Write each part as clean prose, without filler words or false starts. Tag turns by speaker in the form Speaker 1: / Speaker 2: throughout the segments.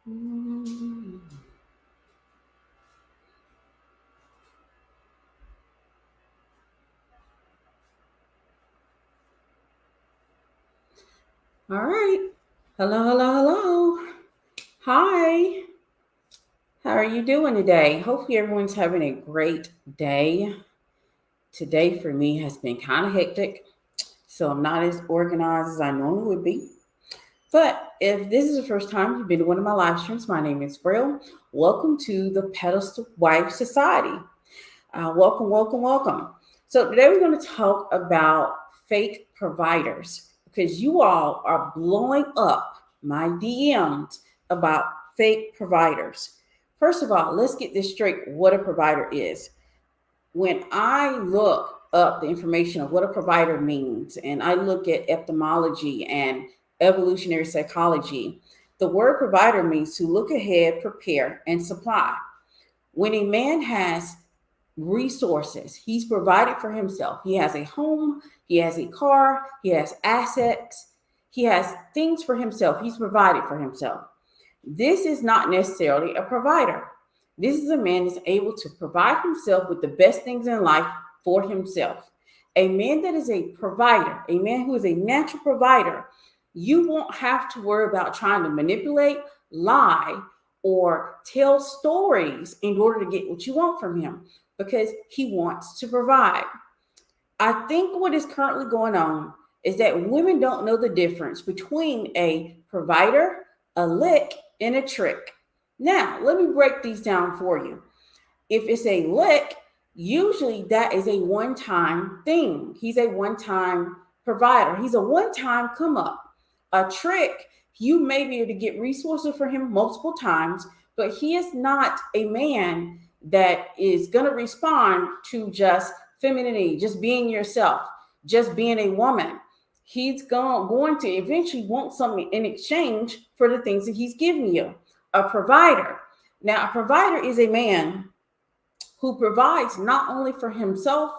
Speaker 1: Mm. All right. Hello, hello, hello. Hi. How are you doing today? Hopefully, everyone's having a great day. Today, for me, has been kind of hectic, so I'm not as organized as I normally would be. But if this is the first time you've been to one of my live streams, my name is Brill. Welcome to the Pedestal Wife Society. Welcome, welcome, welcome. So today we're going to talk about fake providers because you all are blowing up my DMs about fake providers. First of all, let's get this straight what a provider is. When I look up the information of what a provider means and I look at etymology and evolutionary psychology, the word provider means to look ahead, prepare, and supply. When a man has resources. He's provided for himself. He has a home, he has a car, he has assets, he has things for himself. He's provided for himself. This is not necessarily a provider. This is a man that's able to provide himself with the best things in life for himself. A man that is a provider, a man who is a natural provider, you won't have to worry about trying to manipulate, lie, or tell stories in order to get what you want from him because he wants to provide. I think what is currently going on is that women don't know the difference between a provider, a lick, and a trick. Now, let me break these down for you. If it's a lick, usually that is a one time thing. He's a one time provider, he's a one time come up. A trick, you may be able to get resources for him multiple times, but he is not a man that is going to respond to just femininity, just being yourself, just being a woman. He's going to eventually want something in exchange for the things that he's giving you. A provider. Now, a provider is a man who provides not only for himself,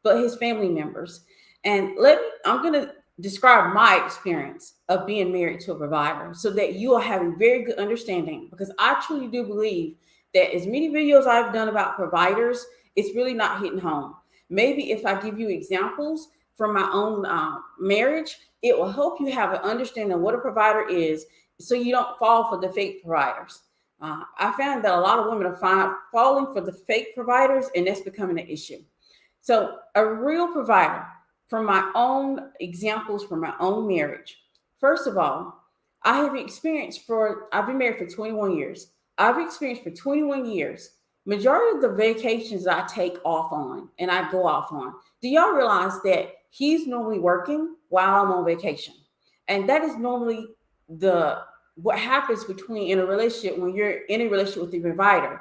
Speaker 1: but his family members. And I'm going to describe my experience of being married to a provider so that you will have a very good understanding because I truly do believe that as many videos I've done about providers, it's really not hitting home. Maybe if I give you examples from my own marriage, it will help you have an understanding of what a provider is so you don't fall for the fake providers. I found that a lot of women are falling for the fake providers, and that's becoming an issue. So, a real provider, from my own examples from my own marriage. First of all, I've been married for 21 years. I've experienced for 21 years, majority of the vacations I take off on and I go off on. Do y'all realize that he's normally working while I'm on vacation? And that is normally the what happens between in a relationship when you're in a relationship with the provider.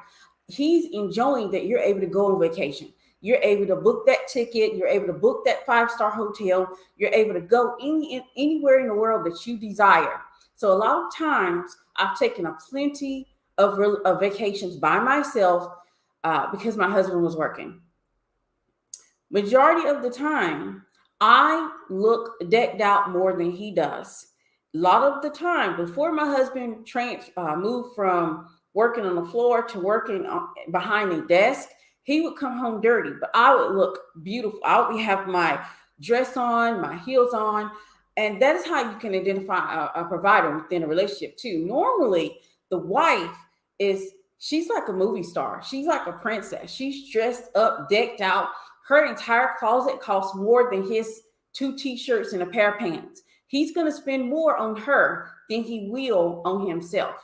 Speaker 1: He's enjoying that you're able to go on vacation. You're able to book that ticket. You're able to book that 5-star hotel. You're able to go anywhere in the world that you desire. So a lot of times I've taken a plenty of vacations by myself because my husband was working. Majority of the time, I look decked out more than he does. A lot of the time, before my husband moved from working on the floor to working behind a desk, he would come home dirty, but I would look beautiful. I would have my dress on, my heels on, and that is how you can identify a provider within a relationship too. Normally, the wife she's like a movie star. She's like a princess. She's dressed up, decked out. Her entire closet costs more than his 2 t-shirts and a pair of pants. He's going to spend more on her than he will on himself.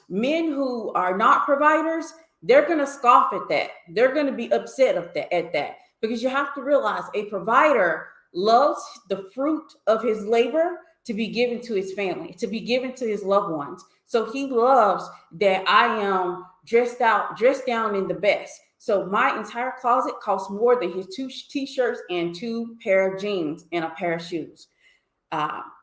Speaker 1: Men who are not providers, they're going to scoff at that. They're going to be upset at that because you have to realize a provider loves the fruit of his labor to be given to his family, to be given to his loved ones. So he loves that I am dressed down in the best. So my entire closet costs more than his 2 t-shirts and 2 pair of jeans and a pair of shoes.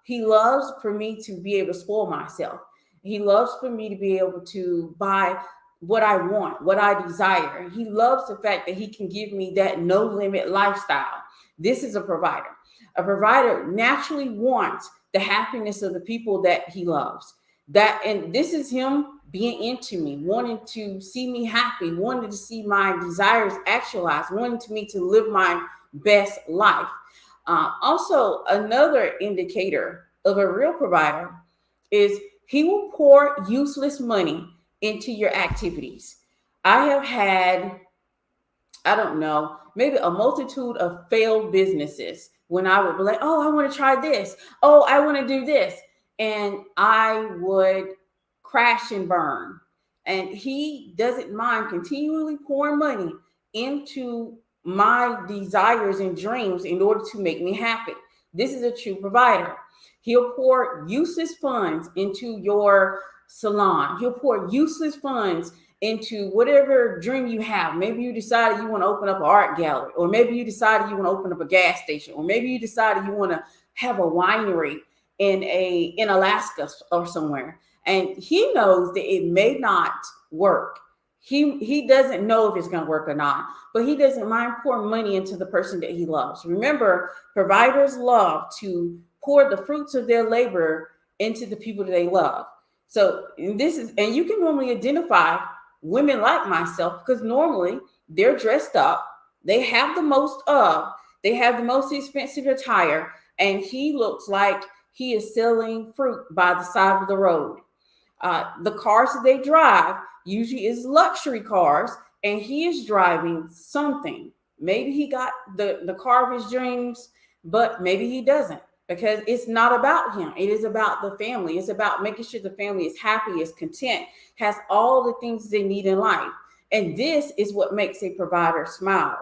Speaker 1: He loves for me to be able to spoil myself. He loves for me to be able to buy what I want, what I desire. He loves the fact that he can give me that no limit lifestyle. This is a provider. A provider naturally wants the happiness of the people that he loves. That, and this is him being into me, wanting to see me happy, wanting to see my desires actualized, wanting to me to live my best life. Also, another indicator of a real provider is he will pour useless money into your activities. I have had, I don't know, maybe a multitude of failed businesses when I would be like, oh, I want to try this. Oh, I want to do this. And I would crash and burn. And he doesn't mind continually pouring money into my desires and dreams in order to make me happy. This is a true provider. He'll pour useless funds into your salon. He'll pour useless funds into whatever dream you have. Maybe you decided you want to open up an art gallery, or maybe you decided you want to open up a gas station, or maybe you decided you want to have a winery in Alaska or somewhere. And he knows that it may not work. He doesn't know if it's going to work or not, but he doesn't mind pouring money into the person that he loves. Remember, providers love to pour the fruits of their labor into the people that they love. So this is, and you can normally identify women like myself because normally they're dressed up, they have the most of, they have the most expensive attire, and he looks like he is selling fruit by the side of the road. The cars that they drive usually is luxury cars, and he is driving something. Maybe he got the car of his dreams, but maybe he doesn't, because it's not about him. It is about the family. It's about making sure the family is happy, is content, has all the things they need in life. And this is what makes a provider smile.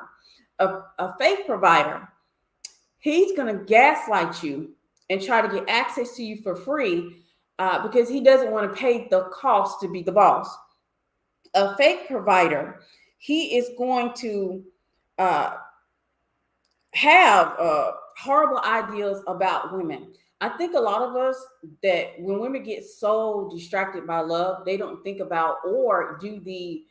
Speaker 1: A fake provider, he's going to gaslight you and try to get access to you for free because he doesn't want to pay the cost to be the boss. A fake provider, he is going to have horrible ideas about women. I think a lot of us, that when women get so distracted by love, they don't think about or do the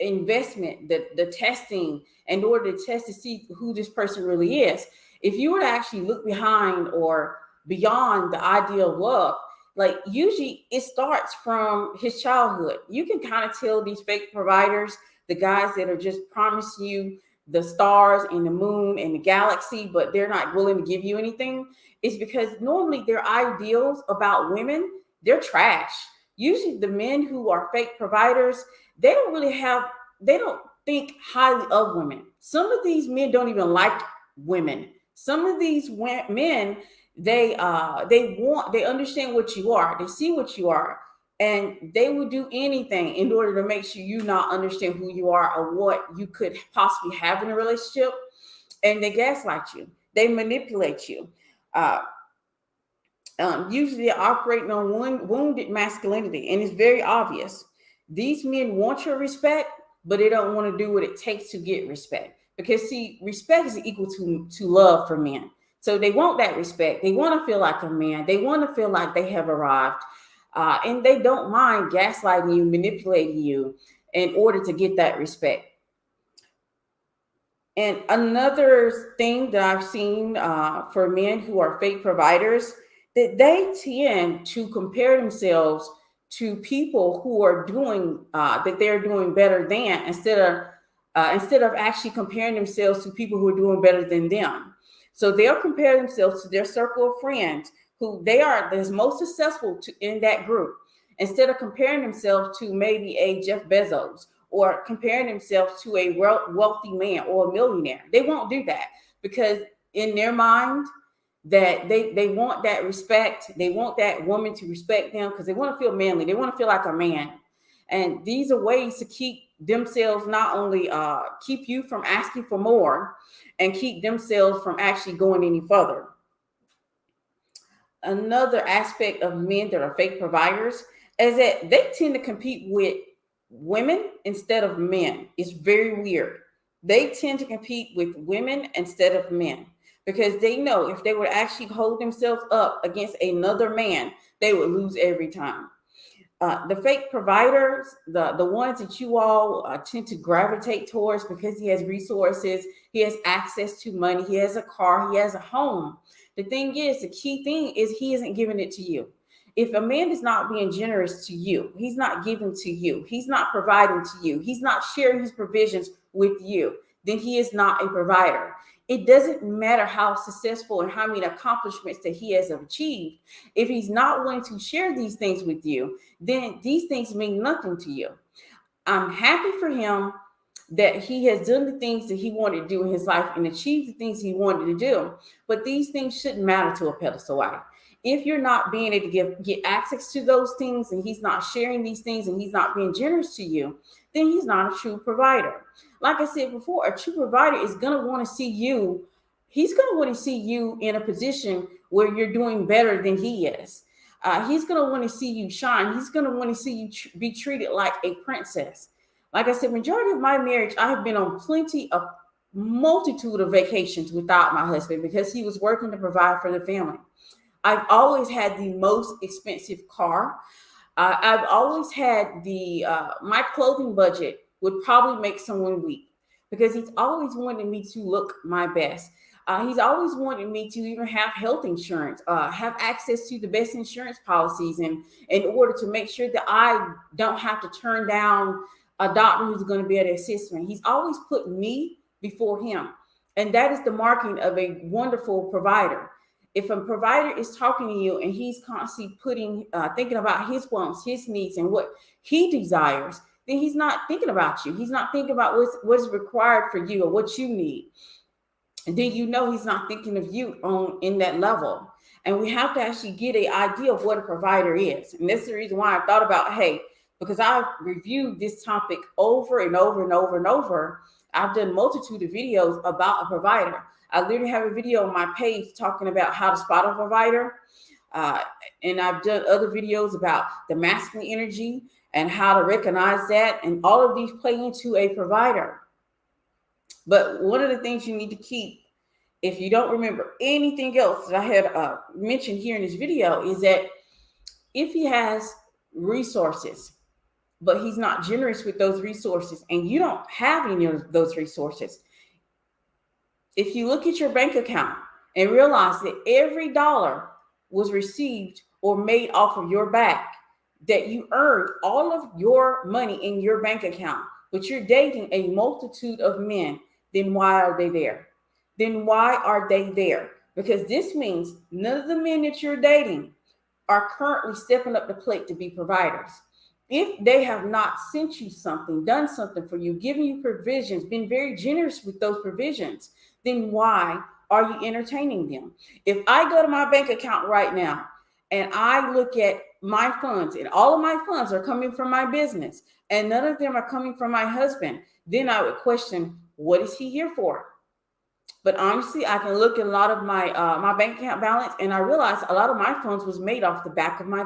Speaker 1: investment, the testing in order to test to see who this person really is. If you were to actually look behind or beyond the idea of love, like usually it starts from his childhood. You can kind of tell these fake providers, the guys that are just promising you the stars and the moon and the galaxy, but they're not willing to give you anything, is because normally their ideals about women, they're trash. Usually the men who are fake providers, they don't really have, they don't think highly of women. Some of these men don't even like women. Some of these men, they understand what you are. They see what you are, and they will do anything in order to make sure you not understand who you are or what you could possibly have in a relationship. And they gaslight you. They manipulate you. Usually they're operating on wounded masculinity, and it's very obvious. These men want your respect, but they don't want to do what it takes to get respect. Because see, respect is equal to love for men. So they want that respect. They want to feel like a man. They want to feel like they have arrived. And they don't mind gaslighting you, manipulating you in order to get that respect. And another thing that I've seen for men who are fake providers, that they tend to compare themselves to people who are doing that they're doing better than, instead of actually comparing themselves to people who are doing better than them. So they'll compare themselves to their circle of friends who they are the most successful in that group, instead of comparing themselves to maybe a Jeff Bezos or comparing themselves to a wealthy man or a millionaire. They won't do that because in their mind that they want that respect. They want that woman to respect them because they want to feel manly. They want to feel like a man. And these are ways to keep themselves, not only keep you from asking for more and keep themselves from actually going any further. Another aspect of men that are fake providers is that they tend to compete with women instead of men. It's very weird. They tend to compete with women instead of men because they know if they would actually hold themselves up against another man, they would lose every time. The fake providers, the ones that you all tend to gravitate towards because he has resources, he has access to money, he has a car, he has a home. The thing is, the key thing is he isn't giving it to you. If a man is not being generous to you, he's not giving to you, he's not providing to you, he's not sharing his provisions with you, then he is not a provider. It doesn't matter how successful and how many accomplishments that he has achieved. If he's not willing to share these things with you, then these things mean nothing to you. I'm happy for him that he has done the things that he wanted to do in his life and achieved the things he wanted to do. But these things shouldn't matter to a pedestal wife. If you're not being able to get access to those things, and he's not sharing these things, and he's not being generous to you, then he's not a true provider. Like I said before, a true provider is going to want to see you. He's going to want to see you in a position where you're doing better than he is. He's going to want to see you shine. He's going to want to see you be treated like a princess. Like I said, majority of my marriage, I have been on plenty of multitude of vacations without my husband because he was working to provide for the family. I've always had the most expensive car. I've always had my clothing budget would probably make someone weep because he's always wanted me to look my best. He's always wanted me to even have health insurance, have access to the best insurance policies, and in order to make sure that I don't have to turn down a doctor who's going to be able to assist me. He's always put me before him. And that is the marking of a wonderful provider. If a provider is talking to you and he's constantly thinking about his wants, his needs, and what he desires, then he's not thinking about you. He's not thinking about what's required for you or what you need. And then you know he's not thinking of you in that level. And we have to actually get an idea of what a provider is. And that's the reason why I thought about, hey, because I've reviewed this topic over and over and over and over. I've done multitude of videos about a provider. I literally have a video on my page talking about how to spot a provider. And I've done other videos about the masculine energy and how to recognize that. And all of these play into a provider. But one of the things you need to keep, if you don't remember anything else that I had mentioned here in this video, is that if he has resources, but he's not generous with those resources, and you don't have any of those resources, if you look at your bank account and realize that every dollar was received or made off of your back, that you earned all of your money in your bank account, but you're dating a multitude of men, then why are they there? Then why are they there? Because this means none of the men that you're dating are currently stepping up the plate to be providers. If they have not sent you something, done something for you, given you provisions, been very generous with those provisions, then why are you entertaining them? If I go to my bank account right now and I look at my funds, and all of my funds are coming from my business and none of them are coming from my husband, then I would question, what is he here for? But honestly, I can look at a lot of my bank account balance, and I realize a lot of my funds was made off the back of my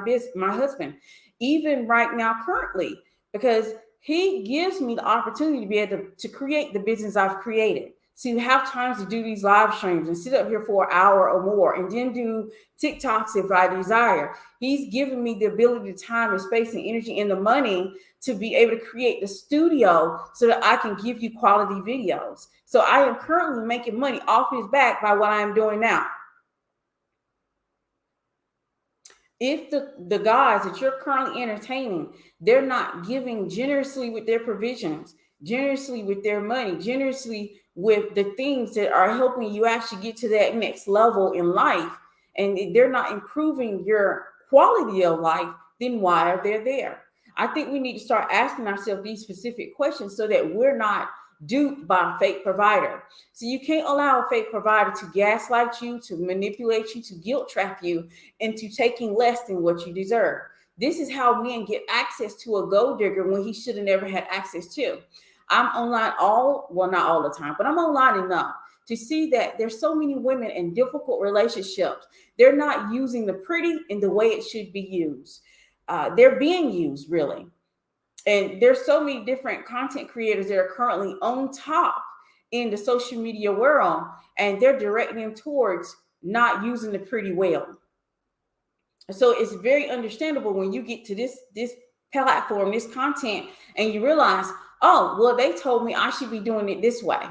Speaker 1: husband, even right now, currently, because he gives me the opportunity to be able to create the business I've created. So you have times to do these live streams and sit up here for an hour or more, and then do TikToks if I desire. He's given me the ability, the time and space and energy and the money to be able to create the studio so that I can give you quality videos. So I am currently making money off his back by what I am doing now. If the guys that you're currently entertaining, they're not giving generously with their provisions, generously with their money, generously with the things that are helping you actually get to that next level in life, and they're not improving your quality of life, then why are they there? I think we need to start asking ourselves these specific questions so that we're not duped by a fake provider. So you can't allow a fake provider to gaslight you, to manipulate you, to guilt trap you into taking less than what you deserve. This is how men get access to a gold digger when he should have never had access to. I'm online not all the time, but I'm online enough to see that there's so many women in difficult relationships. They're not using the pretty in the way it should be used. They're being used, really. And there's so many different content creators that are currently on top in the social media world, and they're directing them towards not using the pretty well. So it's very understandable when you get to this platform, this content, and you realize, oh, well, they told me I should be doing it this way.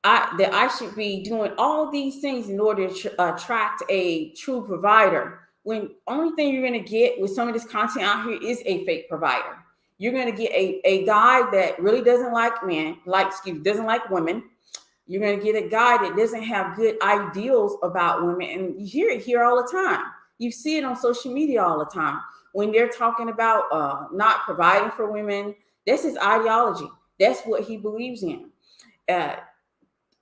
Speaker 1: That I should be doing all these things in order to attract a true provider. when only thing you're going to get with some of this content out here is a fake provider. You're going to get a guy that really doesn't like men, doesn't like women. You're going to get a guy that doesn't have good ideals about women. And you hear it here all the time. You see it on social media all the time. When they're talking about not providing for women, that's his ideology. That's what he believes in.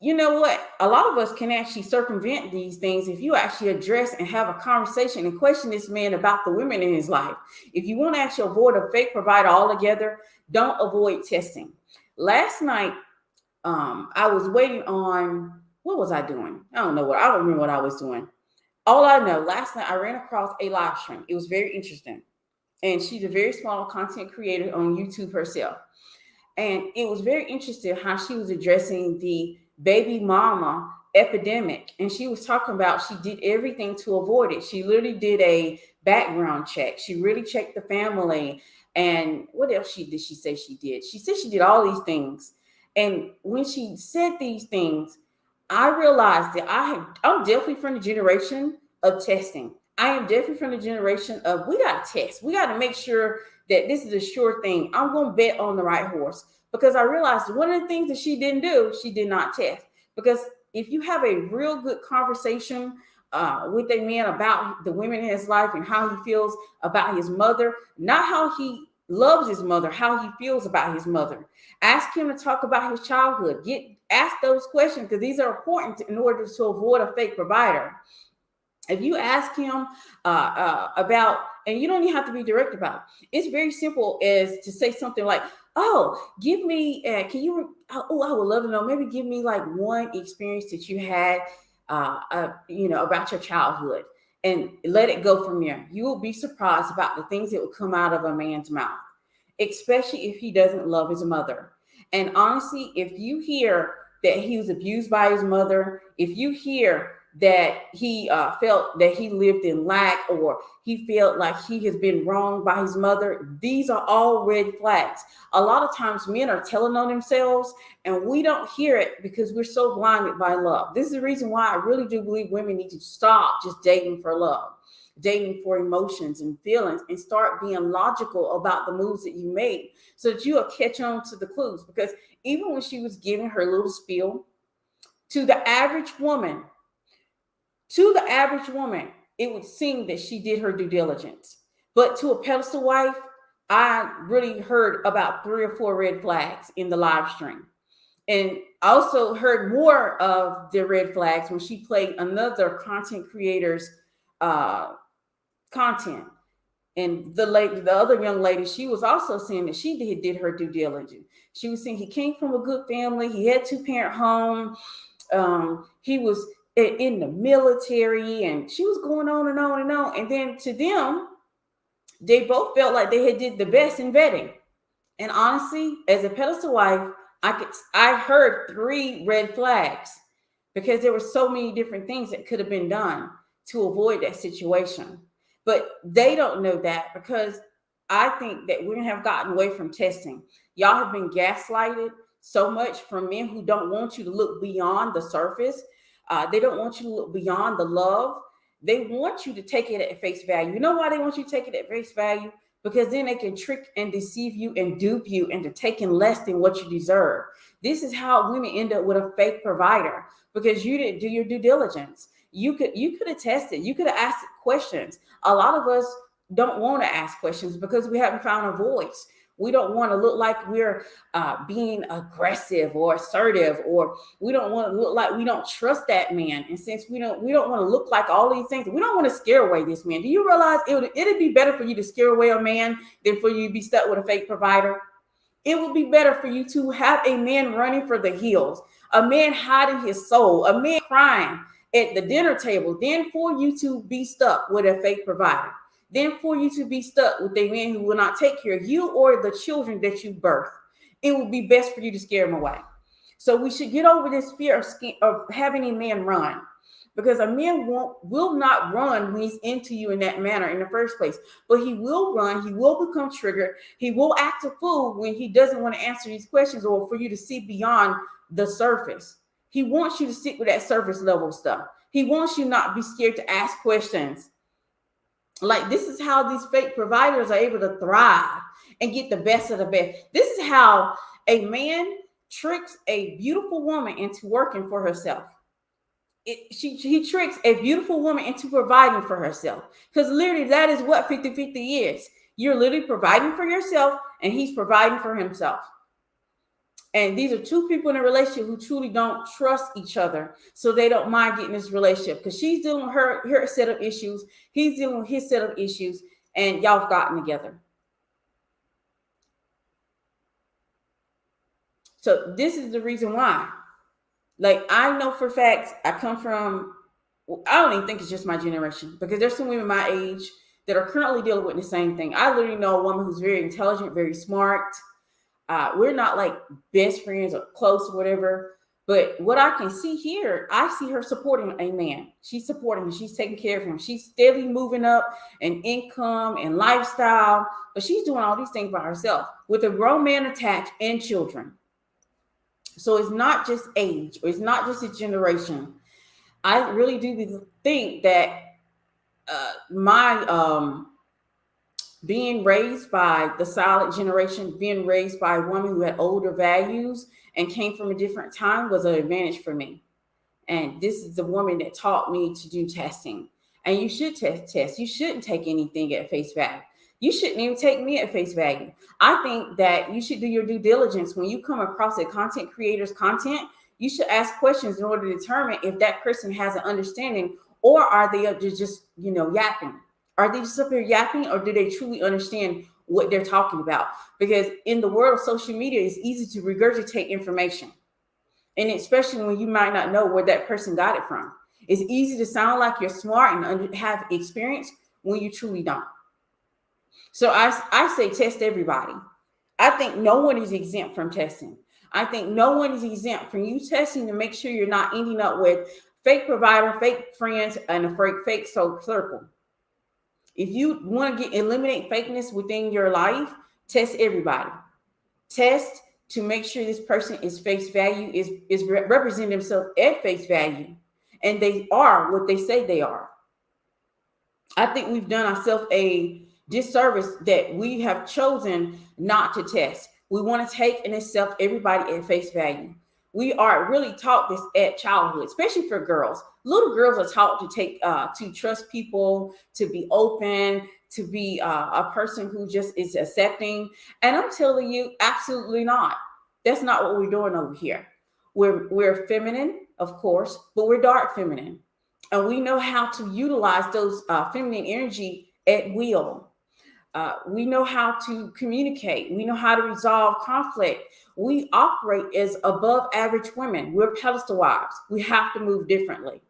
Speaker 1: You know what? A lot of us can actually circumvent these things if you actually address and have a conversation and question this man about the women in his life. If you want to actually avoid a fake provider altogether, don't avoid testing. Last night, I was waiting on, what was I doing? I don't remember what I was doing. All I know, last night I ran across a live stream. It was very interesting. And she's a very small content creator on YouTube herself. And it was very interesting how she was addressing the baby mama epidemic. And she was talking about she did everything to avoid it. She literally did a background check. She really checked the family. And what else did she say she did? She said she did all these things. And when she said these things, I realized that I'm definitely from the generation of testing. I am definitely from the generation of, we got to test. We got to make sure that this is a sure thing. I'm going to bet on the right horse, because I realized one of the things that she didn't do, she did not test. Because if you have a real good conversation with a man about the women in his life and how he feels about his mother, not how he loves his mother, how he feels about his mother. Ask him to talk about his childhood. Ask those questions, because these are important in order to avoid a fake provider. If you ask him about, and you don't even have to be direct about it. It's very simple as to say something like, oh, give me, I would love to know, maybe give me like one experience that you had, about your childhood, and let it go from there. You will be surprised about the things that will come out of a man's mouth, especially if he doesn't love his mother. And honestly, if you hear that he was abused by his mother, if you hear that he felt that he lived in lack, or he felt like he has been wronged by his mother, these are all red flags. A lot of times men are telling on themselves, and we don't hear it because we're so blinded by love. This is the reason why I really do believe women need to stop just dating for love, dating for emotions and feelings, and start being logical about the moves that you made, so that you'll catch on to the clues. Because even when she was giving her little spiel to the average woman, it would seem that she did her due diligence. But to a pedestal wife, I really heard about 3 or 4 red flags in the live stream. And I also heard more of the red flags when she played another content creator's content. And the other young lady, she was also saying that she did her due diligence. She was saying he came from a good family. He had 2-parent home. He was in the military, and she was going on and on and on. And then to them, they both felt like they had did the best in vetting. And honestly, as a pedestal wife, I heard 3 red flags, because there were so many different things that could have been done to avoid that situation. But they don't know that, because I think that women have gotten away from testing. Y'all have been gaslighted so much from men who don't want you to look beyond the surface. They don't want you to look beyond the love. They want you to take it at face value. You know why they want you to take it at face value? Because then they can trick and deceive you and dupe you into taking less than what you deserve. This is how women end up with a fake provider, because you didn't do your due diligence. You could have tested. You could have asked questions. A lot of us don't want to ask questions because we haven't found a voice. We don't want to look like we're being aggressive or assertive, or we don't want to look like we don't trust that man. And since we don't want to look like all these things, we don't want to scare away this man. Do you realize it'd be better for you to scare away a man than for you to be stuck with a fake provider? It would be better for you to have a man running for the hills, a man hiding his soul, a man crying at the dinner table, than for you to be stuck with a fake provider, than for you to be stuck with a man who will not take care of you or the children that you birthed. It would be best for you to scare him away. So we should get over this fear of having a man run, because a man will not run when he's into you in that manner in the first place. But he will run. He will become triggered. He will act a fool when he doesn't want to answer these questions, or for you to see beyond the surface. He wants you to stick with that surface level stuff. He wants you not to be scared to ask questions. Like, this is how these fake providers are able to thrive and get the best of the best. This is how a man tricks a beautiful woman into working for herself. He tricks a beautiful woman into providing for herself, because literally that is what 50-50 is. You're literally providing for yourself and he's providing for himself. And these are two people in a relationship who truly don't trust each other, so they don't mind getting this relationship, because she's dealing with her set of issues, he's dealing with his set of issues, and y'all have gotten together. So this is the reason why. Like, I know for facts, I come from, I don't even think it's just my generation, because there's some women my age that are currently dealing with the same thing. I literally know a woman who's very intelligent, very smart. We're not like best friends or close or whatever, but what I can see here, I see her supporting a man. She's supporting him. She's taking care of him. She's steadily moving up in income and lifestyle, but she's doing all these things by herself with a grown man attached and children. So it's not just age, or it's not just a generation. I really do think that my being raised by the silent generation, being raised by a woman who had older values and came from a different time, was an advantage for me. And this is the woman that taught me to do testing. And you should test. You shouldn't take anything at face value. You shouldn't even take me at face value. I think that you should do your due diligence when you come across a content creator's content. You should ask questions in order to determine if that person has an understanding, or are they just yapping. Are they just up here yapping, or do they truly understand what they're talking about? Because in the world of social media, it's easy to regurgitate information. And especially when you might not know where that person got it from. It's easy to sound like you're smart and have experience when you truly don't. So I say test everybody. I think no one is exempt from testing. I think no one is exempt from you testing to make sure you're not ending up with fake provider, fake friends, and a fake circle. If you want to eliminate fakeness within your life, test everybody. Test to make sure this person is face value, is representing themselves at face value, and they are what they say they are. I think we've done ourselves a disservice that we have chosen not to test. We want to take and accept everybody at face value. We are really taught this at childhood, especially for girls. Little girls are taught to trust people, to be open, to be a person who just is accepting. And I'm telling you, absolutely not. That's not what we're doing over here. We're feminine, of course, but we're dark feminine. And we know how to utilize those feminine energy at will. We know how to communicate. We know how to resolve conflict. We operate as above average women. We're pedestal wives. We have to move differently.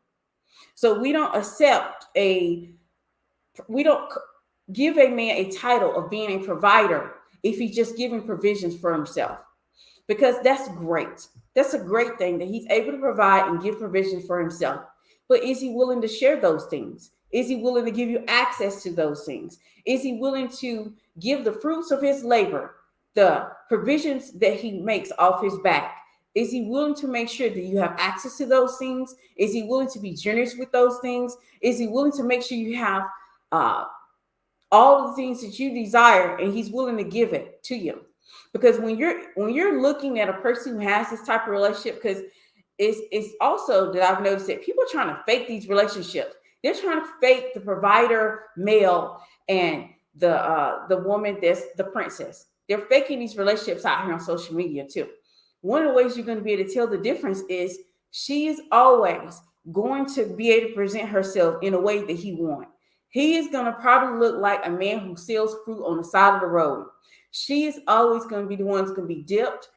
Speaker 1: So we don't give a man a title of being a provider if he's just giving provisions for himself, because that's great. That's a great thing that he's able to provide and give provisions for himself. But is he willing to share those things? Is he willing to give you access to those things? Is he willing to give the fruits of his labor, the provisions that he makes off his back? Is he willing to make sure that you have access to those things? Is he willing to be generous with those things? Is he willing to make sure you have all the things that you desire, and he's willing to give it to you? Because when you're looking at a person who has this type of relationship, because it's also that I've noticed that people are trying to fake these relationships. They're trying to fake the provider male and the woman that's the princess. They're faking these relationships out here on social media too. One of the ways you're going to be able to tell the difference is she is always going to be able to present herself in a way that he wants. He is going to probably look like a man who sells fruit on the side of the road. She is always going to be the one that's going to be dipped.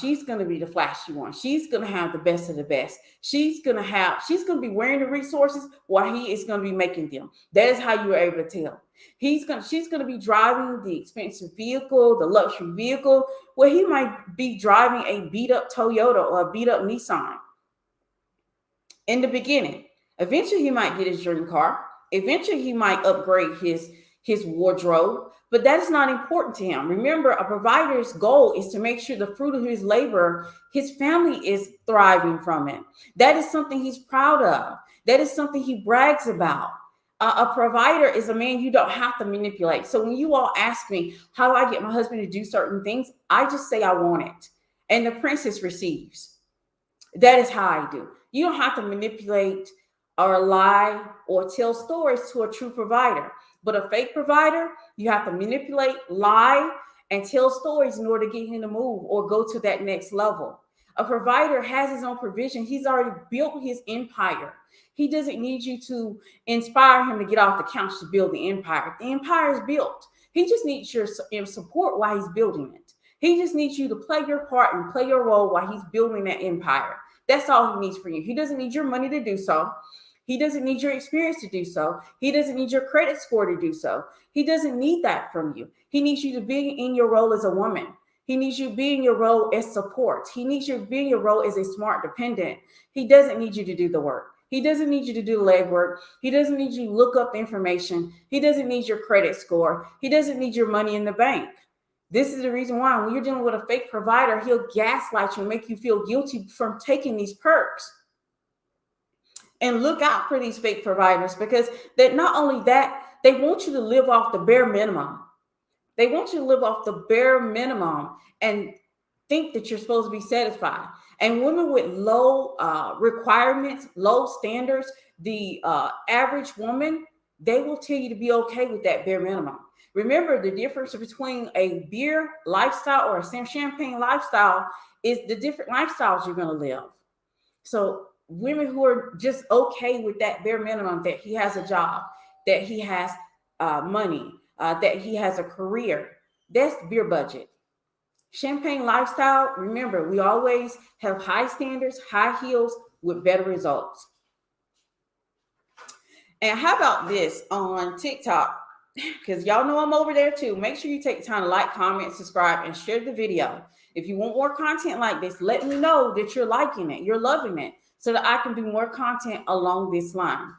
Speaker 1: She's going to be the flashy one. She's going to have the best of the best. She's going to be wearing the resources while he is going to be making them. That is how you are able to tell. She's going to be driving the expensive vehicle, the luxury vehicle, where he might be driving a beat up Toyota or a beat up Nissan. In the beginning, eventually he might get his dream car. Eventually he might upgrade his wardrobe, but that is not important to him. Remember, a provider's goal is to make sure the fruit of his labor, his family is thriving from it. That is something he's proud of. That is something he brags about. A provider is a man you don't have to manipulate. So when you all ask me, how do I get my husband to do certain things? I just say I want it. And the princess receives. That is how I do. You don't have to manipulate or lie or tell stories to a true provider. But a fake provider, you have to manipulate, lie, and tell stories in order to get him to move or go to that next level. A provider has his own provision. He's already built his empire. He doesn't need you to inspire him to get off the couch to build the empire. The empire is built. He just needs your support while he's building it. He just needs you to play your part and play your role while he's building that empire. That's all he needs from you. He doesn't need your money to do so. He doesn't need your experience to do so. He doesn't need your credit score to do so. He doesn't need that from you. He needs you to be in your role as a woman. He needs you to be in your role as support. He needs you to be in your role as a smart dependent. He doesn't need you to do the work. He doesn't need you to do the legwork. He doesn't need you to look up the information. He doesn't need your credit score. He doesn't need your money in the bank. This is the reason why when you're dealing with a fake provider, he'll gaslight you and make you feel guilty from taking these perks. And look out for these fake providers, because that not only that, they want you to live off the bare minimum. They want you to live off the bare minimum and think that you're supposed to be satisfied. And women with low requirements, low standards, the average woman, they will tell you to be okay with that bare minimum. Remember, the difference between a beer lifestyle or a champagne lifestyle is the different lifestyles you're going to live. So women who are just okay with that bare minimum, that he has a job, that he has money, that he has a career, that's beer budget. Champagne lifestyle, remember, we always have high standards, high heels with better results. And how about this on TikTok? Because y'all know I'm over there too. Make sure you take time to like, comment, subscribe, and share the video. If you want more content like this, let me know that you're liking it, you're loving it, so that I can do more content along this line.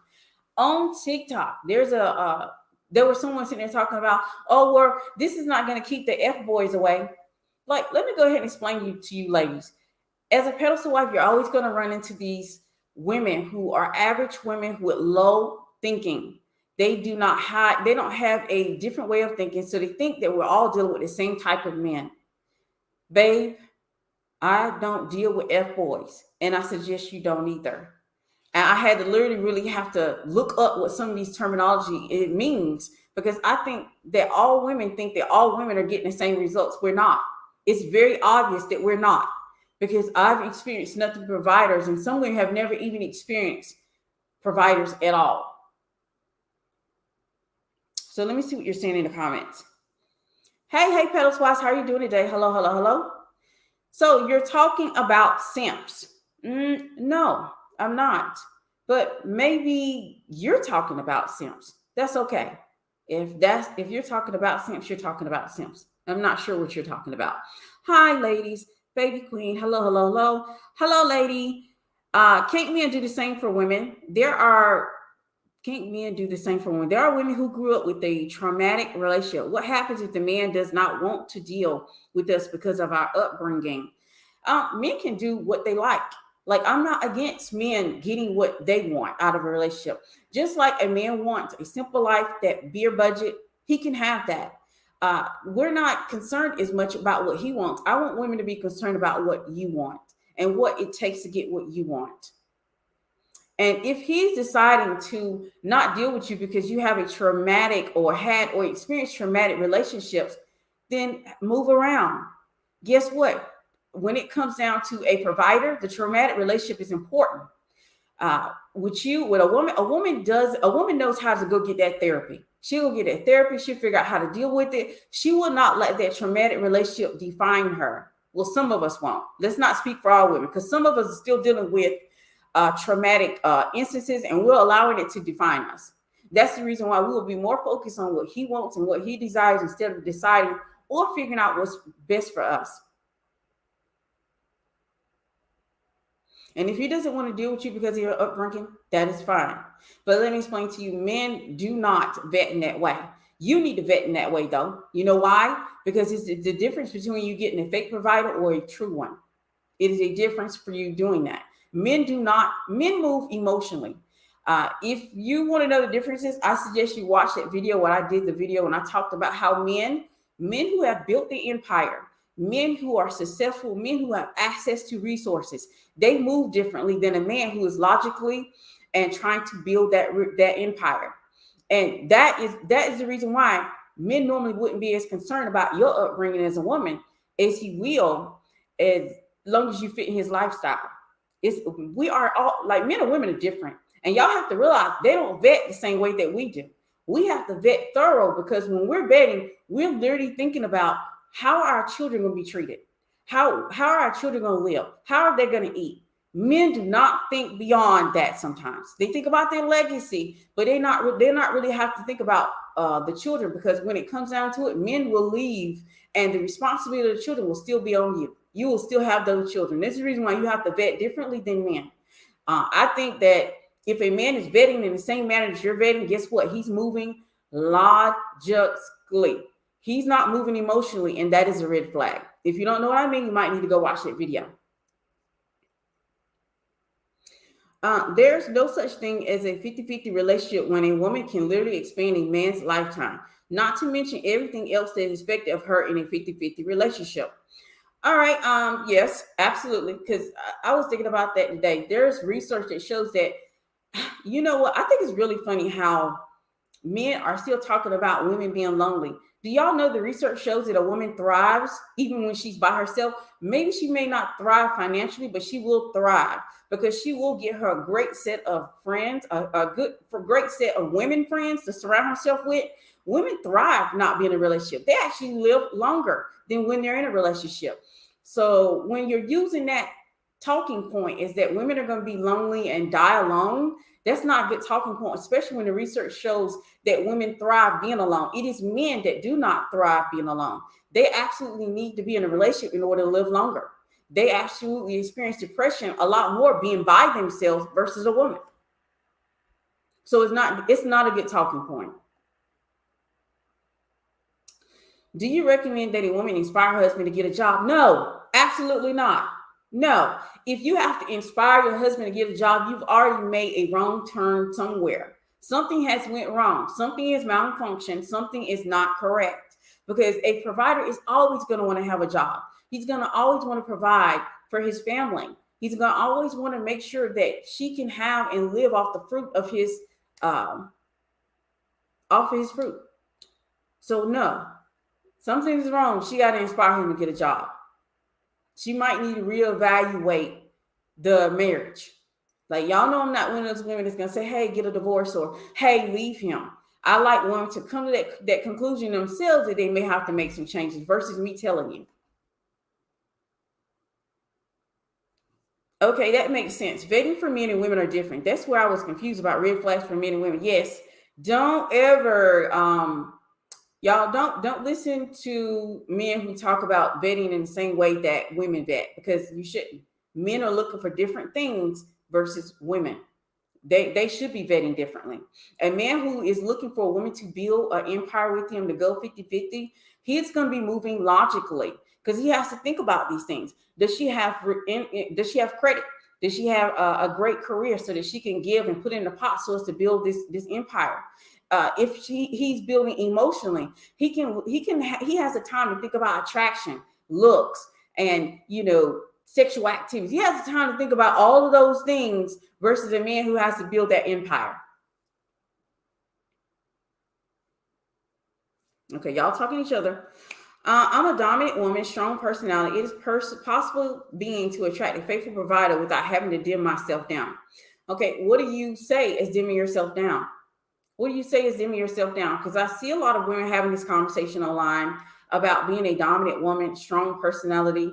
Speaker 1: On TikTok, there was someone sitting there talking about, oh, well, this is not going to keep the F boys away. Like, let me go ahead and explain to you ladies. As a pedestal wife, you're always going to run into these women who are average women with low thinking. They don't have a different way of thinking. So they think that we're all dealing with the same type of men. Babe, I don't deal with F boys, and I suggest you don't either. And I had to literally really have to look up what some of these terminology it means, because I think that all women think that all women are getting the same results. We're not. It's very obvious that we're not, because I've experienced nothing but providers, and some women have never even experienced providers at all. So let me see what you're saying in the comments. Hey, Pedal Squats, how are you doing today? Hello. So you're talking about simps. No, I'm not. But maybe you're talking about simps. That's okay. If you're talking about simps, you're talking about simps. I'm not sure what you're talking about. Hi, ladies. Baby queen. Hello. Hello, lady. Can't men do the same for women? Can't men do the same for women? There are women who grew up with a traumatic relationship. What happens if the man does not want to deal with us because of our upbringing? Men can do what they like. Like, I'm not against men getting what they want out of a relationship. Just like a man wants a simple life, that beer budget, he can have that. We're not concerned as much about what he wants. I want women to be concerned about what you want and what it takes to get what you want. And if he's deciding to not deal with you because you have a traumatic or had or experienced traumatic relationships, then move around. Guess what? When it comes down to a provider, the traumatic relationship is important. With a woman knows how to go get that therapy. She'll get that therapy. She'll figure out how to deal with it. She will not let that traumatic relationship define her. Well, some of us won't. Let's not speak for all women, because some of us are still dealing with traumatic instances, and we're allowing it to define us. That's the reason why we will be more focused on what he wants and what he desires, instead of deciding or figuring out what's best for us. And if he doesn't want to deal with you because of your upbringing, that is fine. But let me explain to you, men do not vet in that way. You need to vet in that way, though. You know why? Because it's the difference between you getting a fake provider or a true one. It is a difference for you doing that. Men move emotionally. If you want to know the differences, I suggest you watch that video. What I did the video and I talked about how men who have built the empire, men who are successful, men who have access to resources, they move differently than a man who is logically and trying to build that empire. And that is the reason why men normally wouldn't be as concerned about your upbringing as a woman as he will, as long as you fit in his lifestyle. We are all like, men and women are different. And y'all have to realize they don't vet the same way that we do. We have to vet thorough, because when we're vetting, we're literally thinking about how are our children going to be treated? How are our children going to live? How are they going to eat? Men do not think beyond that sometimes. They think about their legacy, but they're not really have to think about the children, because when it comes down to it, men will leave and the responsibility of the children will still be on you. You will still have those children. This is the reason why you have to vet differently than men. I think that if a man is vetting in the same manner as you're vetting, guess what? He's moving logically. He's not moving emotionally, and that is a red flag. If you don't know what I mean, you might need to go watch that video. There's no such thing as a 50-50 relationship when a woman can literally expand a man's lifetime, not to mention everything else that is expected of her in a 50-50 relationship. All right. Yes, absolutely. Because I was thinking about that today. There's research that shows that, you know what? I think it's really funny how men are still talking about women being lonely. Do y'all know the research shows that a woman thrives even when she's by herself? Maybe she may not thrive financially, but she will thrive because she will get her a great set of friends, a great set of women friends to surround herself with. Women thrive not being in a relationship. They actually live longer than when they're in a relationship. So when you're using that talking point is that women are going to be lonely and die alone, that's not a good talking point, especially when the research shows that women thrive being alone. It is men that do not thrive being alone. They absolutely need to be in a relationship in order to live longer. They absolutely experience depression a lot more being by themselves versus a woman. So it's not a good talking point. Do you recommend that a woman inspire her husband to get a job? No, absolutely not. No, if you have to inspire your husband to get a job, you've already made a wrong turn somewhere. Something has went wrong. Something is malfunctioned. Something is not correct, because a provider is always going to want to have a job. He's going to always want to provide for his family. He's going to always want to make sure that she can have and live off the fruit of his fruit. So no, something's wrong. She got to inspire him to get a job. She might need to reevaluate the marriage. Like, y'all know I'm not one of those women that's going to say, hey, get a divorce, or hey, leave him. I like women to come to that conclusion themselves that they may have to make some changes versus me telling you. Okay, that makes sense. Vetting for men and women are different. That's where I was confused about red flags for men and women. Yes, don't ever... y'all don't listen to men who talk about vetting in the same way that women vet, because you shouldn't. Men are looking for different things versus women. They should be vetting differently. A man who is looking for a woman to build an empire with him to go 50-50, he's going to be moving logically, because he has to think about these things. Does she have credit? Does she have a great career so that she can give and put in the pot so as to build this empire? If he's building emotionally, he has the time to think about attraction, looks, and sexual activities. He has the time to think about all of those things versus a man who has to build that empire. Okay, y'all talking to each other. I'm a dominant woman, strong personality. It is possible being to attract a faithful provider without having to dim myself down. Okay, what do you say is dimming yourself down? What do you say is dimming yourself down? Because I see a lot of women having this conversation online about being a dominant woman, strong personality.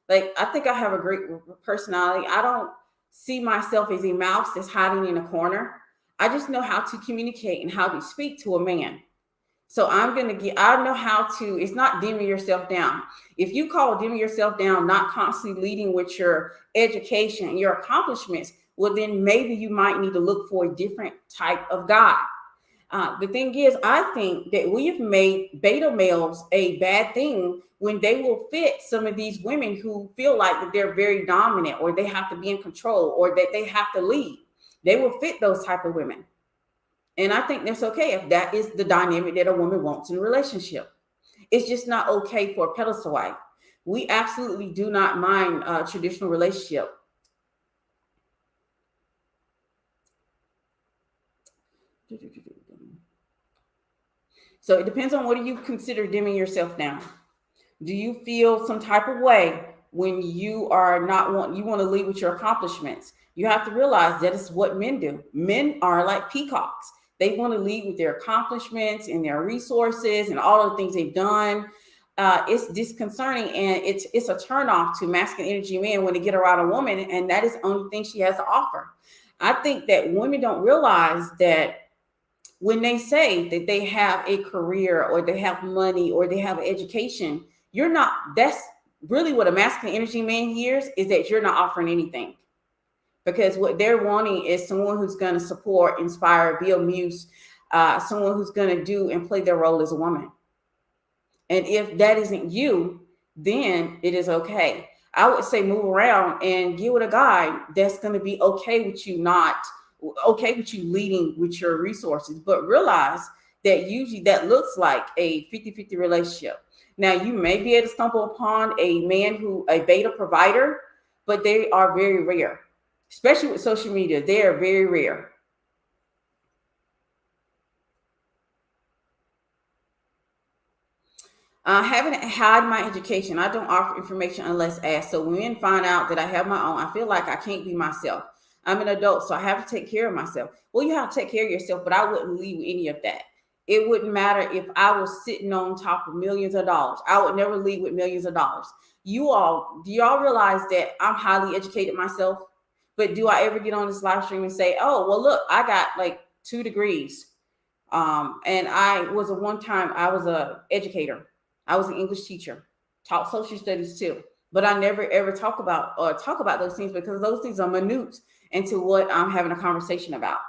Speaker 1: Like, I think I have a great personality. I don't see myself as a mouse that's hiding in a corner. I just know how to communicate and how to speak to a man. So I know how to, it's not dimming yourself down. If you call dimming yourself down not constantly leading with your education and your accomplishments, well, then maybe you might need to look for a different type of guy. The thing is, I think that we have made beta males a bad thing when they will fit some of these women who feel like that they're very dominant, or they have to be in control, or that they have to lead. They will fit those type of women. And I think that's okay if that is the dynamic that a woman wants in a relationship. It's just not okay for a pedestal wife. We absolutely do not mind a traditional relationship. So it depends on what do you consider dimming yourself down. Do you feel some type of way when you are not want you want to lead with your accomplishments? You have to realize that is what men do. Men are like peacocks. They want to lead with their accomplishments and their resources and all of the things they've done. It's disconcerting and it's a turnoff to masculine energy men when they get around a woman, and that is the only thing she has to offer. I think that women don't realize that when they say that they have a career or they have money or they have an education, you're not, that's really what a masculine energy man hears, is that you're not offering anything. Because what they're wanting is someone who's going to support, inspire, be a muse, someone who's going to do and play their role as a woman. And if that isn't you, then it is okay. I would say move around and get with a guy that's going to be okay with you, not okay with you leading with your resources, but realize that usually that looks like a 50-50 relationship. Now, you may be able to stumble upon a man who, a beta provider, but they are very rare, especially with social media. They are very rare. I haven't had my education. I don't offer information unless asked. So when men find out that I have my own, I feel like I can't be myself. I'm an adult, so I have to take care of myself. Well, you have to take care of yourself, but I wouldn't leave with any of that. It wouldn't matter if I was sitting on top of millions of dollars. I would never leave with millions of dollars. You all, do y'all realize that I'm highly educated myself? But do I ever get on this live stream and say, oh, well, look, I got like 2 degrees. And I was a one time, I was a educator. I was an English teacher, taught social studies too. But I never ever talk about those things because those things are minute into what I'm having a conversation about.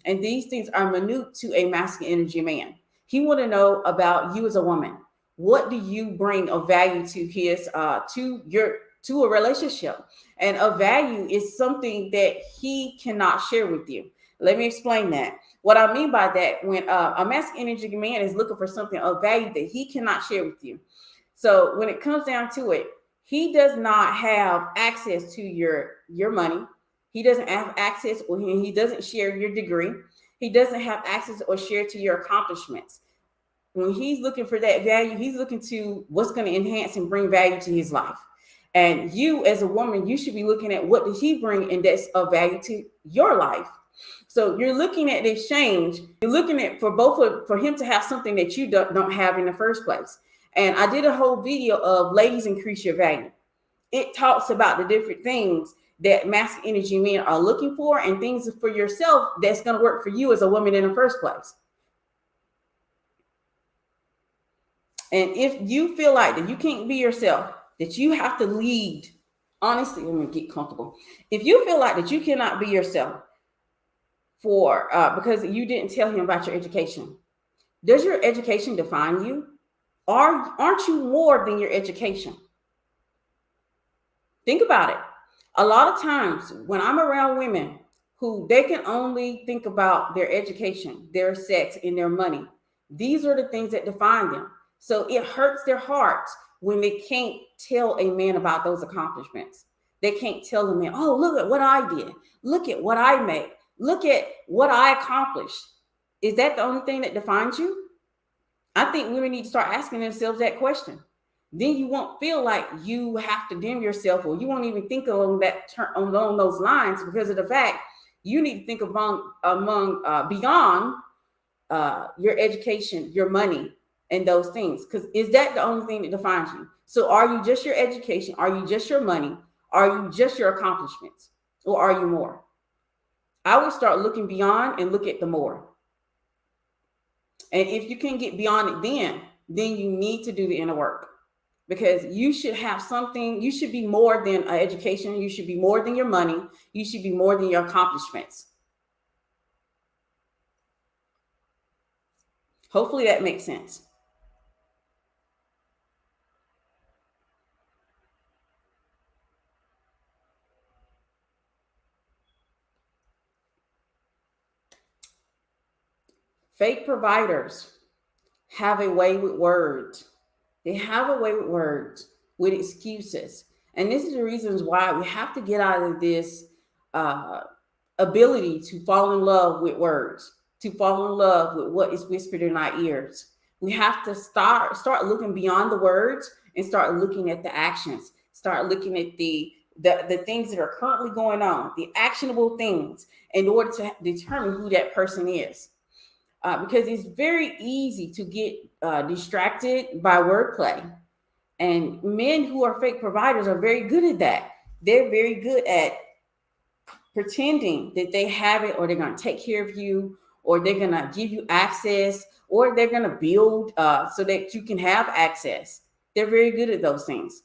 Speaker 1: And these things are minute to a masculine energy man. He want to know about you as a woman. What do you bring of value to his to a relationship? And a value is something that he cannot share with you. Let me explain that. What I mean by that, when a masculine energy man is looking for something of value that he cannot share with you. So when it comes down to it, he does not have access to your money. He doesn't have access, or he doesn't share your degree. He doesn't have access or share to your accomplishments. When he's looking for that value, he's looking to what's going to enhance and bring value to his life. And you, as a woman, you should be looking at what does he bring and that's of value to your life. So you're looking at the exchange. You're looking at for him to have something that you don't have in the first place. And I did a whole video of ladies increase your value. It talks about the different things that masculine energy men are looking for and things for yourself that's going to work for you as a woman in the first place. And if you feel like that you can't be yourself, that you have to lead, honestly, let me get comfortable. If you feel like that you cannot be yourself for because you didn't tell him about your education, does your education define you? Aren't you more than your education? Think about it. A lot of times when I'm around women who they can only think about their education, their sex, and their money, these are the things that define them. So it hurts their hearts when they can't tell a man about those accomplishments. They can't tell the man, oh, look at what I did. Look at what I made. Look at what I accomplished. Is that the only thing that defines you? I think women need to start asking themselves that question. Then you won't feel like you have to dim yourself, or you won't even think along those lines because of the fact you need to think among beyond your education, your money, and those things. Because is that the only thing that defines you? So are you just your education? Are you just your money? Are you just your accomplishments? Or are you more? I would start looking beyond and look at the more. And if you can get beyond it, then you need to do the inner work, because you should have something. You should be more than an education. You should be more than your money. You should be more than your accomplishments. Hopefully that makes sense. Fake providers have a way with words. They have a way with words, with excuses. And this is the reasons why we have to get out of this uh, ability to fall in love with words, to fall in love with what is whispered in our ears. We have to start looking beyond the words and start looking at the actions. Start looking at the things that are currently going on, the actionable things, in order to determine who that person is. Because it's very easy to get distracted by wordplay. And men who are fake providers are very good at that. They're very good at pretending that they have it, or they're going to take care of you, or they're going to give you access, or they're going to build so that you can have access. They're very good at those things.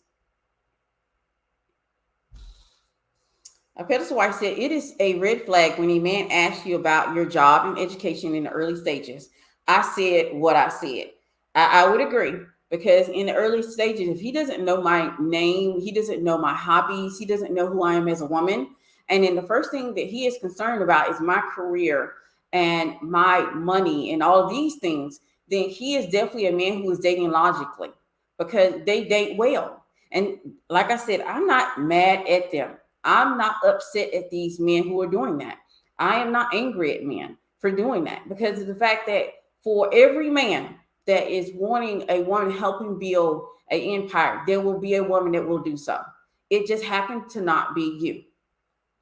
Speaker 1: A pedestal wife said, it is a red flag when a man asks you about your job and education in the early stages. I said what I said. I would agree, because in the early stages, if he doesn't know my name, he doesn't know my hobbies, he doesn't know who I am as a woman, and then the first thing that he is concerned about is my career and my money and all of these things, then he is definitely a man who is dating logically, because they date well. And like I said, I'm not mad at them. I'm not upset at these men who are doing that. I am not angry at men for doing that, because of the fact that for every man that is wanting a woman helping build an empire, there will be a woman that will do so. It just happens to not be you.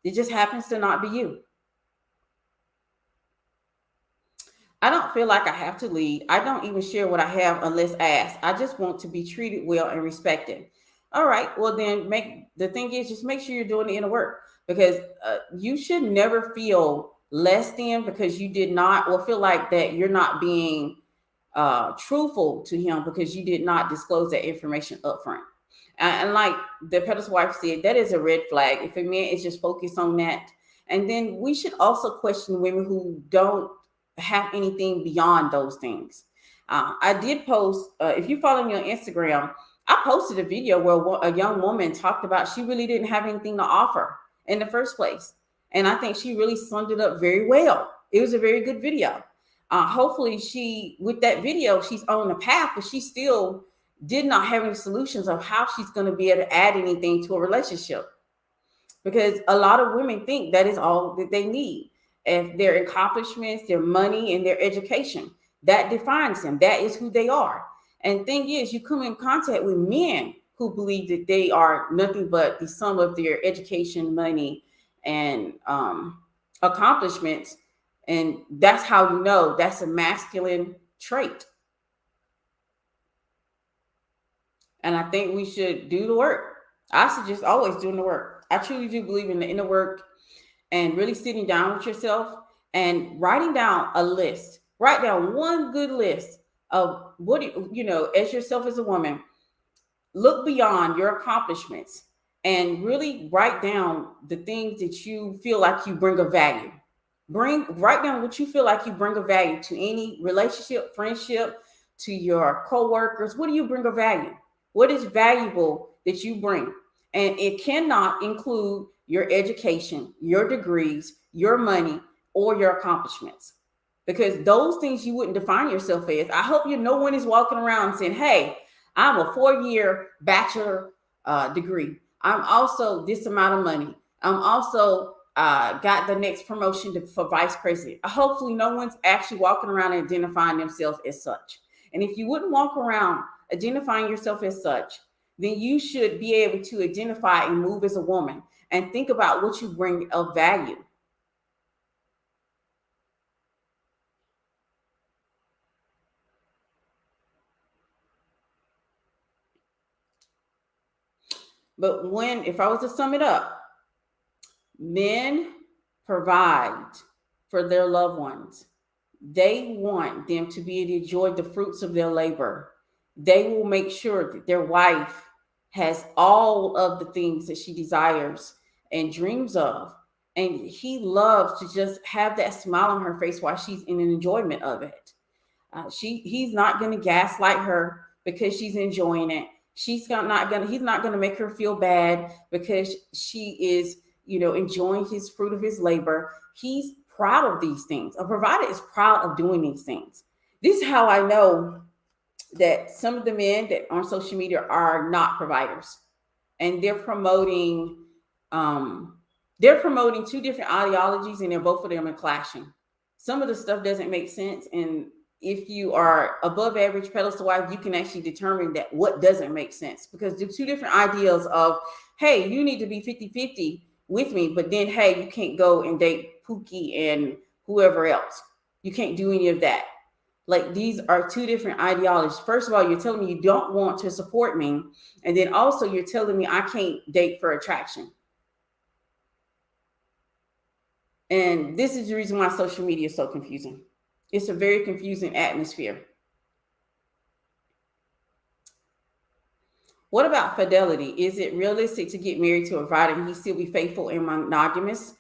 Speaker 1: It just happens to not be you. I don't feel like I have to lead. I don't even share what I have unless asked. I just want to be treated well and respected. All right. Well, then the thing is, just make sure you're doing the inner work, because you should never feel less than because you did not, or feel like that you're not being truthful to him because you did not disclose that information up front. And like the pedestal wife said, that is a red flag. If a man is just focused on that. And then we should also question women who don't have anything beyond those things. I did post, if you follow me on Instagram, I posted a video where a young woman talked about she really didn't have anything to offer in the first place. And I think she really summed it up very well. It was a very good video. Hopefully with that video, she's on the path, but she still did not have any solutions of how she's going to be able to add anything to a relationship. Because a lot of women think that is all that they need. If their accomplishments, their money, and their education, that defines them. That is who they are. And the thing is, you come in contact with men who believe that they are nothing but the sum of their education, money, and accomplishments. And that's how you know that's a masculine trait. And I think we should do the work. I suggest always doing the work. I truly do believe in the inner work and really sitting down with yourself and writing down a list. Write down one good list of what, as yourself as a woman, look beyond your accomplishments and really write down the things that you feel like you bring a value. Write down what you feel like you bring a value to any relationship, friendship, to your coworkers. What do you bring a value? What is valuable that you bring? And it cannot include your education, your degrees, your money, or your accomplishments, because those things you wouldn't define yourself as. I hope no one is walking around saying, hey, I'm a 4-year bachelor degree. I'm also this amount of money. I'm also got the next promotion for vice president. Hopefully no one's actually walking around and identifying themselves as such. And if you wouldn't walk around identifying yourself as such, then you should be able to identify and move as a woman and think about what you bring of value. But if I was to sum it up, men provide for their loved ones. They want them to be able to enjoy the fruits of their labor. They will make sure that their wife has all of the things that she desires and dreams of. And he loves to just have that smile on her face while she's in an enjoyment of it. He's not going to gaslight her because she's enjoying it. He's not going to make her feel bad because she is, enjoying his fruit of his labor. He's proud of these things. A provider is proud of doing these things. This is how I know that some of the men that on social media are not providers, and they're promoting two different ideologies, and they're both of them are clashing. Some of the stuff doesn't make sense, and if you are above average pedestal wife, you can actually determine that what doesn't make sense, because the two different ideas of, hey, you need to be 50-50 with me, but then, hey, you can't go and date Pookie and whoever else. You can't do any of that. Like, these are two different ideologies. First of all, you're telling me you don't want to support me, and then also you're telling me I can't date for attraction. And this is the reason why social media is so confusing. It's a very confusing atmosphere. What about fidelity? Is it realistic to get married to a provider and he still be faithful and monogamous?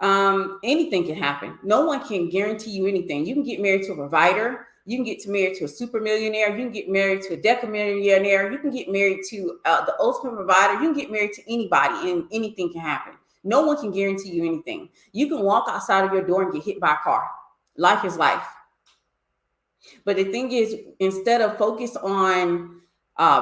Speaker 1: Anything can happen. No one can guarantee you anything. You can get married to a provider. You can get married to a super millionaire. You can get married to a decamillionaire. You can get married to the ultimate provider. You can get married to anybody, and anything can happen. No one can guarantee you anything. You can walk outside of your door and get hit by a car. Life is life. But the thing is, instead of focus on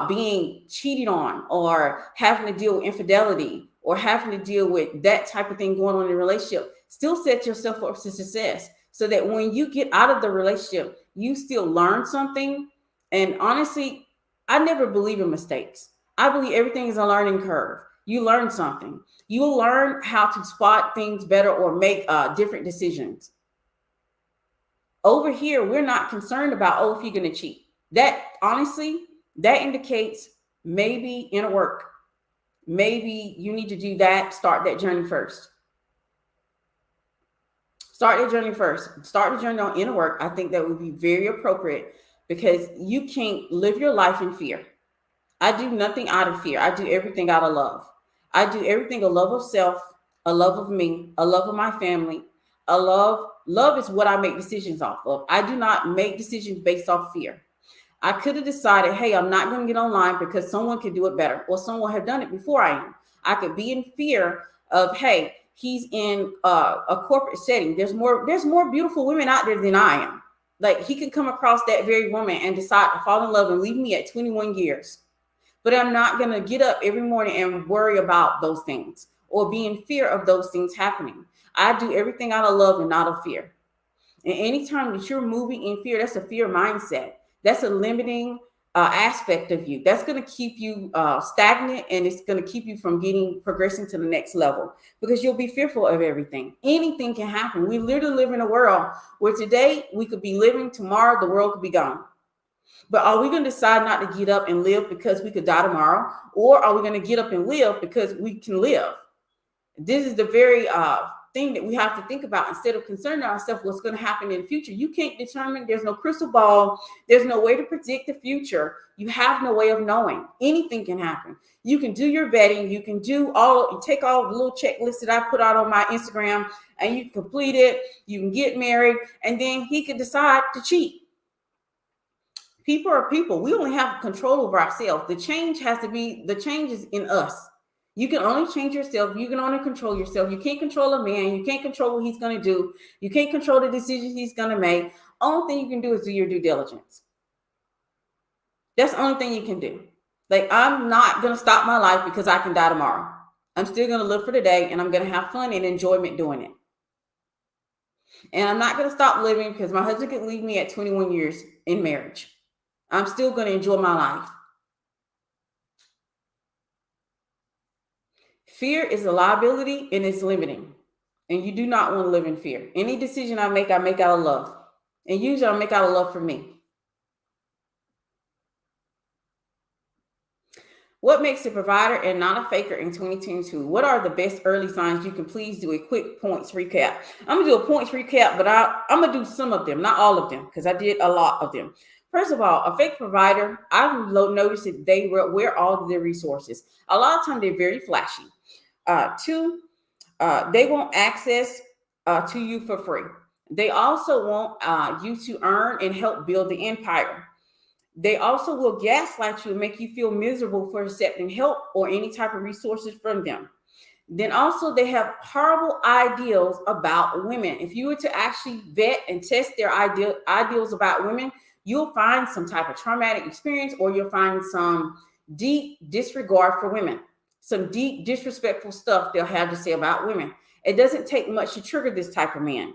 Speaker 1: being cheated on or having to deal with infidelity or having to deal with that type of thing going on in a relationship, still set yourself up for success so that when you get out of the relationship, you still learn something. And honestly, I never believe in mistakes. I believe everything is a learning curve. You learn something. You will learn how to spot things better or make different decisions. Over here, we're not concerned about, oh, if you're going to cheat. That, honestly, that indicates maybe inner work. Maybe you need to do that. Start that journey first. Start the journey on inner work. I think that would be very appropriate, because you can't live your life in fear. I do nothing out of fear. I do everything out of love. I do everything a love of self, a love of me, a love of my family, a love is what I make decisions off of. I do not make decisions based off fear. I could have decided, hey, I'm not going to get online because someone could do it better, or someone have done it before I am. I could be in fear of, hey, he's in a corporate setting. There's more beautiful women out there than I am. Like, he could come across that very woman and decide to fall in love and leave me at 21 years. But I'm not going to get up every morning and worry about those things or be in fear of those things happening. I do everything out of love and not of fear. And anytime that you're moving in fear, that's a fear mindset. That's a limiting aspect of you. That's going to keep you stagnant, and it's going to keep you from progressing to the next level, because you'll be fearful of everything. Anything can happen. We literally live in a world where today we could be living, tomorrow the world could be gone. But are we going to decide not to get up and live because we could die tomorrow? Or are we going to get up and live because we can live? This is the very thing that we have to think about, instead of concerning ourselves what's going to happen in the future. You can't determine. There's no crystal ball. There's no way to predict the future. You have no way of knowing. Anything can happen. You can do your vetting. You can take all the little checklists that I put out on my Instagram, and you can complete it. You can get married, and then he could decide to cheat. People are people. We only have control over ourselves. The change is in us. You can only change yourself. You can only control yourself. You can't control a man. You can't control what he's going to do. You can't control the decisions he's going to make. Only thing you can do is do your due diligence. That's the only thing you can do. Like, I'm not going to stop my life because I can die tomorrow. I'm still going to live for today, and I'm going to have fun and enjoyment doing it. And I'm not going to stop living because my husband could leave me at 21 years in marriage. I'm still going to enjoy my life. Fear is a liability, and it's limiting. And you do not want to live in fear. Any decision I make out of love. And usually I make out of love for me. What makes a provider and not a faker in 2022? What are the best early signs? You can please do a quick points recap. I'm going to do a points recap, but I'm going to do some of them, not all of them, because I did a lot of them. First of all, a fake provider, I've noticed that they wear all of their resources. A lot of times they're very flashy. Two, they want access to you for free. They also want you to earn and help build the empire. They also will gaslight you and make you feel miserable for accepting help or any type of resources from them. Then also they have horrible ideals about women. If you were to actually vet and test their ideals about women, you'll find some type of traumatic experience, or you'll find some deep disregard for women, some deep disrespectful stuff they'll have to say about women. It doesn't take much to trigger this type of man.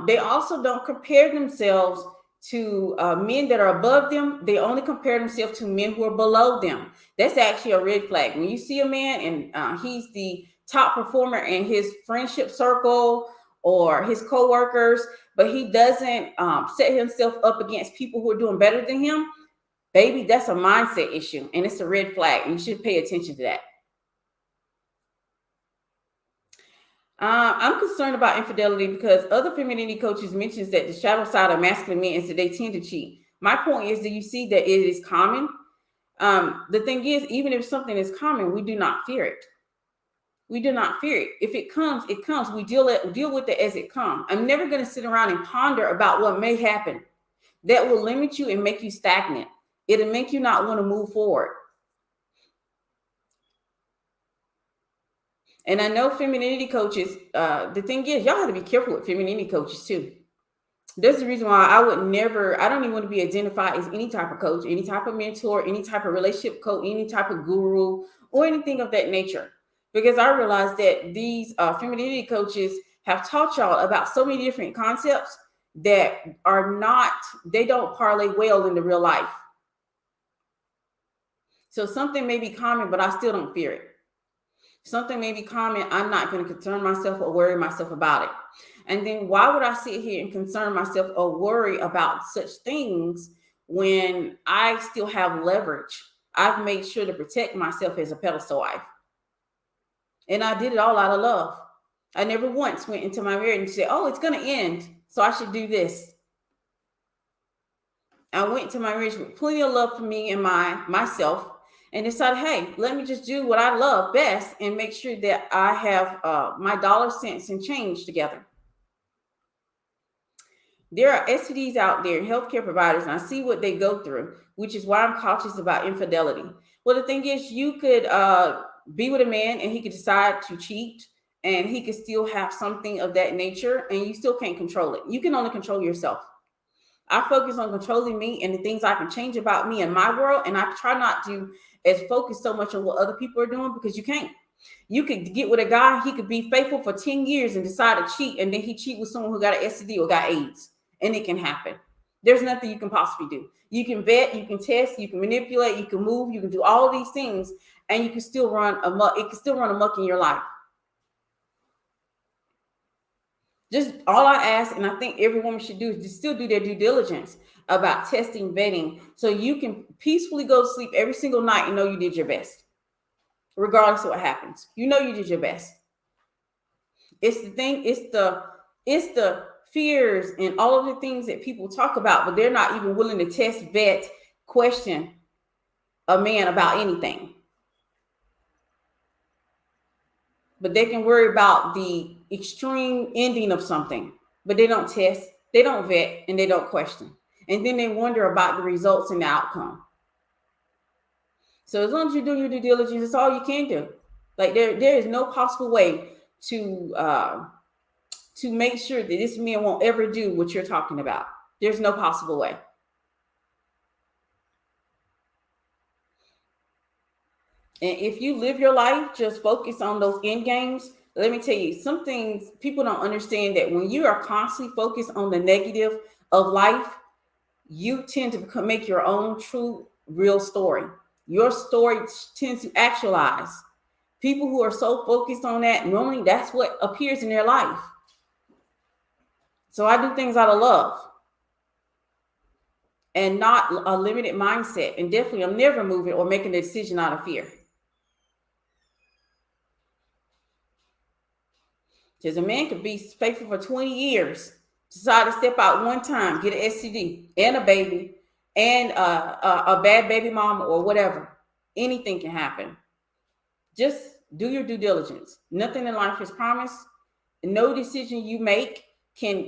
Speaker 1: They also don't compare themselves to men that are above them. They only compare themselves to men who are below them. That's actually a red flag. When you see a man and he's the top performer in his friendship circle or his coworkers, but he doesn't set himself up against people who are doing better than him, baby, that's a mindset issue, and it's a red flag, and you should pay attention to that. I'm concerned about infidelity because other femininity coaches mentions that the shadow side of masculine men is that they tend to cheat. My point is, do you see that it is common? The thing is, even if something is common, we do not fear it. We do not fear it. If it comes, it comes. We deal with it as it comes. I'm never going to sit around and ponder about what may happen. That will limit you and make you stagnant. It'll make you not want to move forward. And I know femininity coaches, the thing is, y'all have to be careful with femininity coaches too. That's the reason why I don't even want to be identified as any type of coach, any type of mentor, any type of relationship coach, any type of guru, or anything of that nature. Because I realize that these femininity coaches have taught y'all about so many different concepts that they don't parlay well into real life. So something may be common, but I still don't fear it. Something may be common, I'm not going to concern myself or worry myself about it. And then why would I sit here and concern myself or worry about such things when I still have leverage? I've made sure to protect myself as a pedestal wife. And I did it all out of love. I never once went into my marriage and said, oh, it's going to end, so I should do this. I went to my marriage with plenty of love for me and myself, and decided, hey, let me just do what I love best and make sure that I have my dollar cents and change together. There are STDs out there, healthcare providers, and I see what they go through, which is why I'm cautious about infidelity. Well, the thing is, you could be with a man and he could decide to cheat, and he could still have something of that nature, and you still can't control it. You can only control yourself. I focus on controlling me and the things I can change about me and my world, and I try not to focus so much on what other people are doing, because you can't. You could get with a guy, he could be faithful for 10 years and decide to cheat, and then he cheat with someone who got an STD or got AIDS, and it can happen. There's nothing you can possibly do. You can vet, you can test, you can manipulate, you can move, you can do all these things, and you can still run amok. It can still run amok in your life. Just all I ask, and I think every woman should do, is to still do their due diligence about testing, vetting, so you can peacefully go to sleep every single night and know you did your best, regardless of what happens. You know you did your best. It's the thing, it's the fears and all of the things that people talk about, but they're not even willing to test, vet, question a man about anything. But they can worry about the extreme ending of something, but they don't test, they don't vet, and they don't question. And then they wonder about the results and the outcome. So as long as you do your due diligence, it's all you can do. Like there is no possible way to make sure that this man won't ever do what you're talking about. There's no possible way. And if you live your life just focus on those end games, let me tell you, some things people don't understand, that when you are constantly focused on the negative of life, you tend to make your own true, real story. Your story tends to actualize. People who are so focused on that, normally that's what appears in their life. So I do things out of love and not a limited mindset. And definitely I'm never moving or making a decision out of fear. Because a man could be faithful for 20 years, decide to step out one time, get an STD and a baby and a bad baby mama or whatever. Anything can happen. Just do your due diligence. Nothing in life is promised. No decision you make can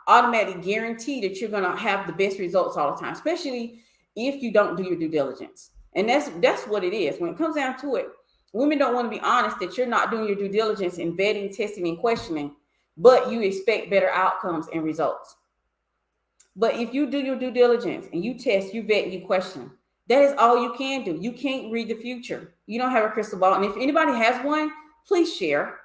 Speaker 1: automatically guarantee that you're going to have the best results all the time, especially if you don't do your due diligence. And that's what it is. When it comes down to it, Women don't want to be honest that you're not doing your due diligence in vetting, testing, and questioning, but you expect better outcomes and results. But if you do your due diligence and you test, you vet, you question, that is all you can do. You can't read the future. You don't have a crystal ball. And if anybody has one, please share.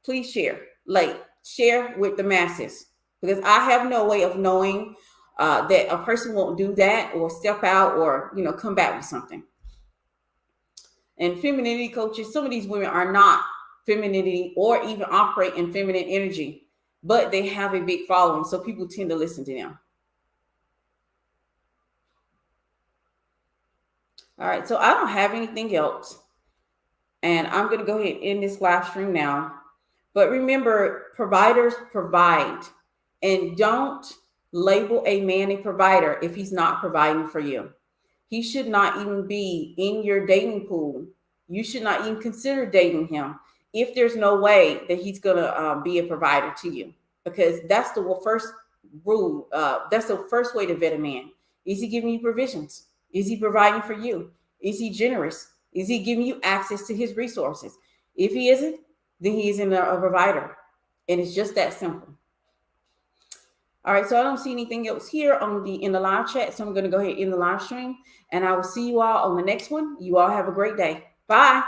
Speaker 1: Please share. Like, share with the masses. Because I have no way of knowing that a person won't do that or step out or, come back with something. And femininity coaches, some of these women are not femininity or even operate in feminine energy, but they have a big following. So people tend to listen to them. All right, so I don't have anything else. And I'm going to go ahead and end this live stream now. But remember, providers provide. And don't label a man a provider if he's not providing for you. He should not even be in your dating pool. You should not even consider dating him if there's no way that he's going to be a provider to you. Because that's the first rule. That's the first way to vet a man. Is he giving you provisions? Is he providing for you? Is he generous? Is he giving you access to his resources? If he isn't, then he isn't a provider. And it's just that simple. All right, so I don't see anything else here in the live chat. So I'm going to go ahead in the live stream, and I will see you all on the next one. You all have a great day. Bye.